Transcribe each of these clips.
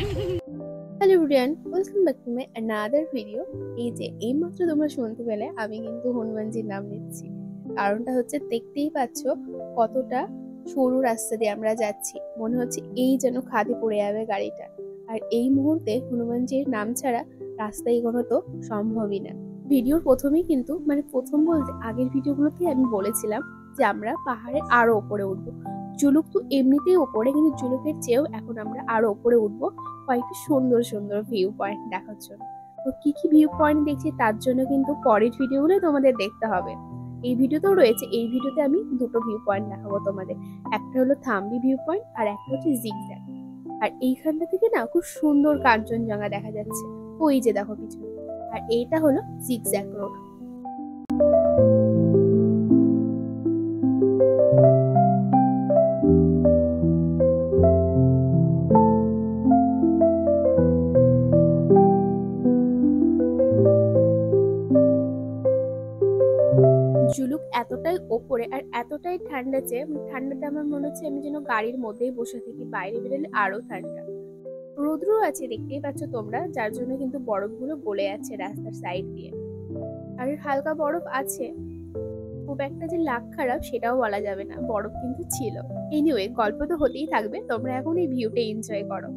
Hello everyone, welcome back to my another video. এই যে এইমাত্র তোমরা শুনতে পেলে আমি কিন্তু হনুমানজির নাম নিচ্ছি। কারণটা হচ্ছে দেখতেই পাচ্ছ কতটা সরু রাস্তা দিয়ে আমরা যাচ্ছি, মনে হচ্ছে এই যেন খাদে পড়ে যাবে গাড়িটা। আর এই মুহূর্তে হনুমানজির নাম ছাড়া রাস্তায় এগোনো তো সম্ভবই না। ভিডিওর প্রথমেই কিন্তু প্রথম বলতে আগের ভিডিওগুলোতেই আমি বলেছিলাম যে আমরা পাহাড়ে আরো ওপরে উঠবো। জুলুক তো এমনিতেই ওপরে, কিন্তু জুলুকের চেয়েও এখন আমরা আরো ওপরে উঠবো কয়েকটি সুন্দর সুন্দর ভিউ পয়েন্ট দেখার জন্য। তো কি কি ভিউ পয়েন্ট দেখছি তার জন্য কিন্তু পরের ভিডিওগুলো তোমাদের দেখতে হবে। এই ভিডিওতেও রয়েছে, এই ভিডিওতে আমি দুটো ভিউ পয়েন্ট দেখাবো তোমাদের। একটা হলো থাম্বি ভিউ পয়েন্ট আর একটা হচ্ছে জিগজ্যাগ। আর এইখানটা থেকে না খুব সুন্দর কাঞ্চনজঙ্ঘা দেখা যাচ্ছে, ওই যে দেখো পিছনে। আর এইটা হলো জিগজ্যাগ রোড। জুলুক এতটাই ওপরে আর এতটাই ঠান্ডা যে ঠান্ডাতে আমার মনে হচ্ছে আমি যেন গাড়ির মধ্যেই বসে থাকি, বাইরে বেরোলে আরো ঠান্ডা। রৌদ্র আছে দেখতেই পাচ্ছ তোমরা, যার জন্য কিন্তু বরফগুলো গলে যাচ্ছে রাস্তার সাইড দিয়ে। আর হালকা বরফ আছে, খুব একটা যে লাক খারাপ সেটাও বলা যাবে না, বরফ কিন্তু ছিল। এনিওয়ে, গল্প তো হতেই থাকবে, তোমরা এখন এই ভিউটা এনজয় করো।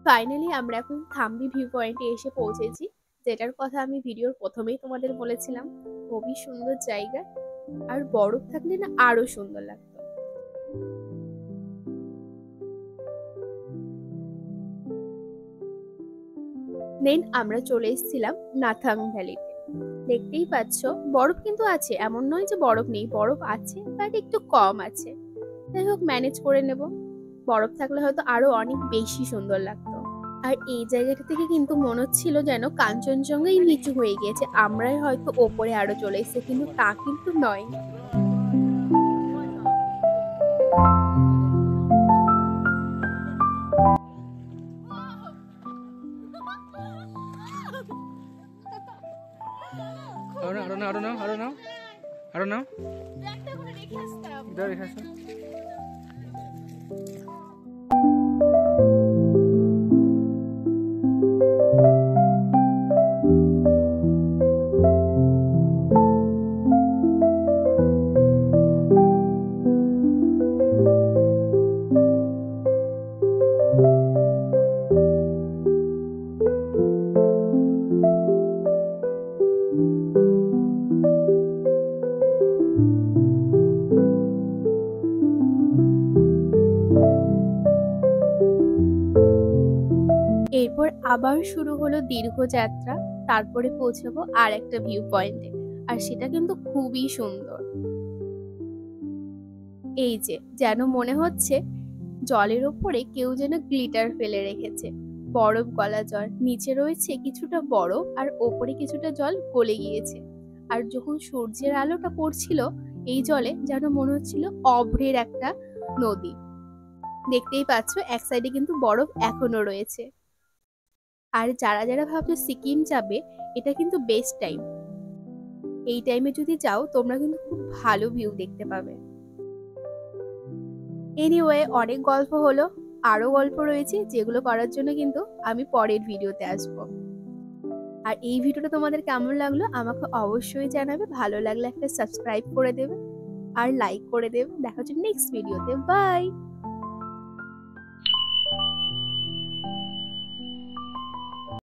ফাইনালি আমরা এখন থাম্বি ভিউ পয়েন্টে এসে পৌঁছেছি, যেটার কথা আমি ভিডিওর প্রথমেই তোমাদের বলেছিলাম। খুবই সুন্দর জায়গা, আর বরফ থাকলে না আরো সুন্দর লাগতো। দেন আমরা চলে এসেছিলাম নাথাং ভ্যালিতে। দেখতেই পাচ্ছ বরফ কিন্তু আছে, এমন নয় যে বরফ নেই, বরফ আছে বাট একটু কম আছে। যাই হোক, ম্যানেজ করে নেব। বরফ থাকলে হয়তো আরো অনেক বেশি সুন্দর লাগতো। আর এই জায়গাটা থেকে কিন্তু মনে হচ্ছিল যেন কাঞ্চনজঙ্ঘাই নিচু হয়ে গিয়েছে, আমরাই হয়তো ওপরে আরো চলে এসেছি, কিন্তু তা কিন্তু নয়। I don't know. There it has. এরপর আবার শুরু হলো দীর্ঘ যাত্রা। তারপরে পৌঁছাবো আর একটা ভিউ পয়েন্টে, আর সেটা কিন্তু খুবই সুন্দর। এই যে যেন মনে হচ্ছে জলের ওপরে কেউ যেন গ্লিটার ফেলে রেখেছে। বরফ গলা জল, নিচে রয়েছে কিছুটা বরফ আর ওপরে কিছুটা জল গলে গিয়েছে। আর যখন সূর্যের আলোটা পড়ছিল এই জলে, যেন মনে হচ্ছিল অভ্রের একটা নদী। দেখতেই পাচ্ছ এক সাইডে কিন্তু বরফ এখনো রয়েছে। আর যারা যারা ভাবছো সিকিম যাবে, এটা কিন্তু বেস্ট টাইম। এই টাইমে যদি যাও তোমরা কিন্তু খুব ভালো ভিউ দেখতে পাবে। এনিওয়ে, অনেক গল্প হলো, আরো গল্প রয়েছে যেগুলো করার জন্য কিন্তু আমি পরের ভিডিওতে আসবো। আর এই ভিডিওটা তোমাদের কেমন লাগলো আমাকে অবশ্যই জানাবে। ভালো লাগলে একটা সাবস্ক্রাইব করে দেবে আর লাইক করে দেবে। দেখা হচ্ছে নেক্সট ভিডিওতে। বাই।